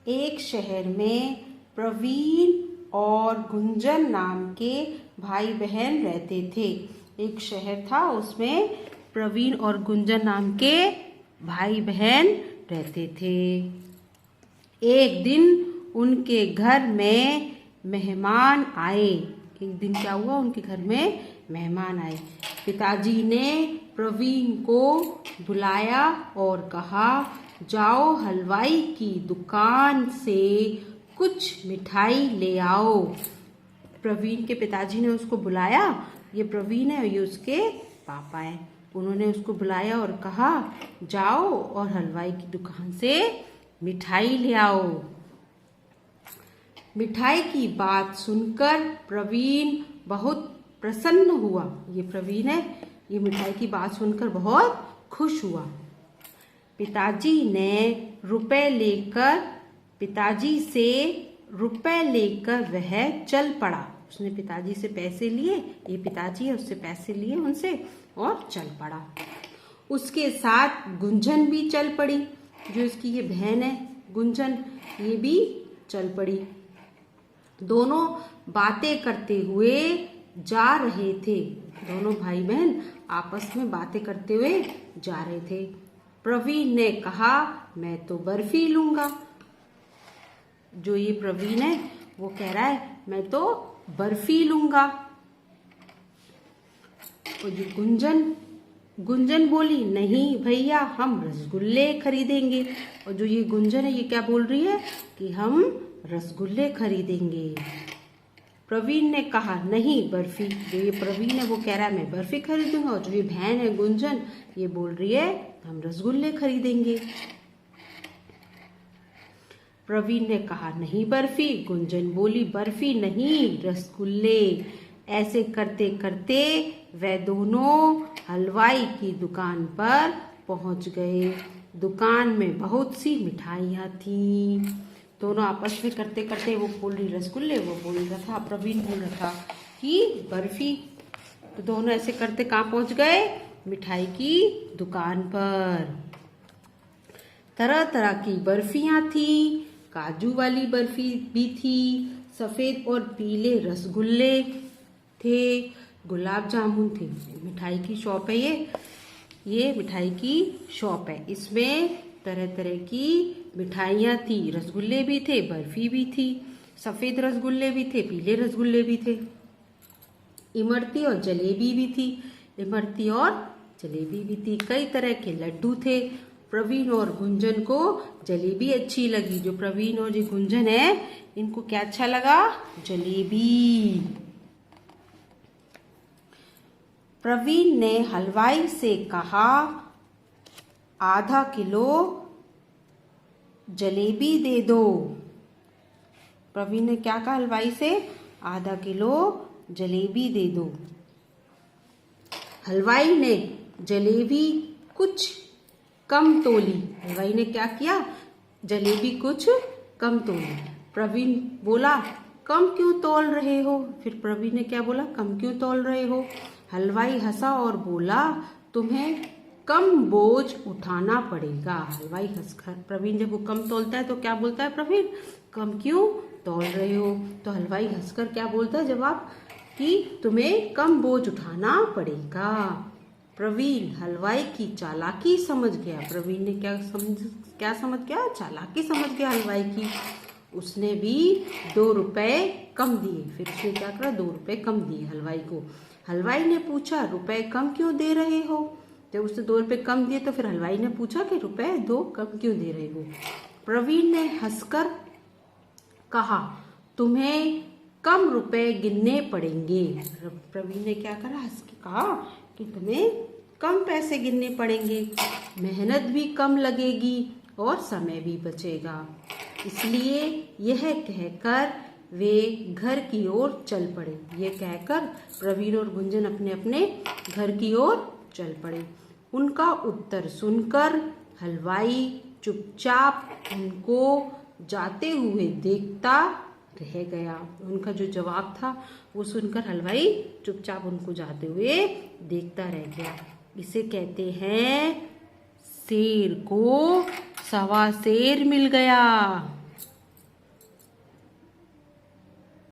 एक शहर में प्रवीण और गुंजन नाम के भाई बहन रहते थे। एक शहर था, उसमें प्रवीण और गुंजन नाम के भाई बहन रहते थे। एक दिन उनके घर में मेहमान आए। एक दिन क्या हुआ, उनके घर में मेहमान आए। पिताजी ने प्रवीण को बुलाया और कहा, जाओ हलवाई की दुकान से कुछ मिठाई ले आओ। प्रवीण के पिताजी ने उसको बुलाया। ये प्रवीण है, ये उसके पापा हैं। उन्होंने उसको बुलाया और कहा, जाओ और हलवाई की दुकान से मिठाई ले आओ। मिठाई की बात सुनकर प्रवीण बहुत प्रसन्न हुआ। ये प्रवीण है, ये मिठाई की बात सुनकर बहुत खुश हुआ। पिताजी से रुपए लेकर वह चल पड़ा। उसने पिताजी से पैसे लिए, ये पिताजी है, उससे पैसे लिए उनसे और चल पड़ा। उसके साथ गुंजन भी चल पड़ी, जो इसकी ये बहन है गुंजन, ये भी चल पड़ी। दोनों बातें करते हुए जा रहे थे। दोनों भाई बहन आपस में बातें करते हुए जा रहे थे। प्रवीण ने कहा, मैं तो बर्फी लूंगा। जो ये प्रवीण है वो कह रहा है, मैं तो बर्फी लूंगा। और जो गुंजन बोली, नहीं भैया, हम रसगुल्ले खरीदेंगे। और जो ये गुंजन है, ये क्या बोल रही है कि हम रसगुल्ले खरीदेंगे। प्रवीण ने कहा, नहीं बर्फी। जो ये प्रवीण है वो कह रहा है, मैं बर्फी खरीदूंगा। और जो ये बहन है गुंजन, ये बोल रही है, हम रसगुल्ले खरीदेंगे। प्रवीण ने कहा, नहीं बर्फी। गुंजन बोली, बर्फी नहीं, रसगुल्ले। ऐसे करते करते वे दोनों हलवाई की दुकान पर पहुंच गए। दुकान में बहुत सी मिठाइयाँ थी। दोनों आपस में करते करते, वो बोल रही रसगुल्ले, वो बोल रहा था, प्रवीण बोल रहा था कि बर्फी। तो दोनों ऐसे करते कहाँ पहुंच गए, मिठाई की दुकान पर। तरह तरह की बर्फियां थी, काजू वाली बर्फी भी थी, सफेद और पीले रसगुल्ले थे, गुलाब जामुन थे। मिठाई की शॉप है ये मिठाई की शॉप है। इसमें तरह तरह की मिठाइयाँ थी, रसगुल्ले भी थे, बर्फी भी थी, सफेद रसगुल्ले भी थे, पीले रसगुल्ले भी थे, इमरती और जलेबी भी थी। इमरती और जलेबी भी थी। कई तरह के लड्डू थे। प्रवीण और गुंजन को जलेबी अच्छी लगी। जो प्रवीण और जो गुंजन है, इनको क्या अच्छा लगा, जलेबी। प्रवीण ने हलवाई से कहा, आधा किलो जलेबी दे दो। प्रवीण ने क्या कहा हलवाई से, आधा किलो जलेबी दे दो। हलवाई ने जलेबी कुछ कम तोली। हलवाई ने क्या किया, जलेबी कुछ कम तोली। प्रवीण बोला, कम क्यों तोल रहे हो। फिर प्रवीण ने क्या बोला, कम क्यों तोल रहे हो। हलवाई हंसा और बोला, तुम्हें कम बोझ उठाना पड़ेगा। हलवाई हंसकर, प्रवीण जब वो कम तोलता है तो क्या बोलता है प्रवीण, कम क्यों तोल रहे हो। तो हलवाई हंसकर क्या बोलता है जवाब, कि तुम्हें कम बोझ उठाना पड़ेगा। प्रवीण हलवाई की चालाकी समझ गया। प्रवीण ने क्या समझ गया, चालाकी समझ गया हलवाई की। उसने भी 2 रुपए कम दिए। फिर उसने क्या करा, 2 रुपए कम दिए हलवाई को। हलवाई ने पूछा, रुपए कम क्यों दे रहे हो। जब उसने 2 रुपए कम दिए तो फिर हलवाई ने पूछा कि रुपए 2 कम क्यों दे रहे हो। प्रवीण ने हंसकर कहा, तुम्हें कम रुपए गिनने पड़ेंगे। प्रवीण ने क्या करा, हंस के कहा कि तुम्हें कम पैसे गिनने पड़ेंगे, मेहनत भी कम लगेगी और समय भी बचेगा। इसलिए यह कहकर वे घर की ओर चल पड़े। ये कहकर प्रवीण और गुंजन अपने अपने घर की ओर चल पड़े। उनका उत्तर सुनकर हलवाई चुपचाप उनको जाते हुए देखता रह गया। उनका जो जवाब था वो सुनकर हलवाई चुपचाप उनको जाते हुए देखता रह गया। इसे कहते हैं, शेर को सवा शेर मिल गया।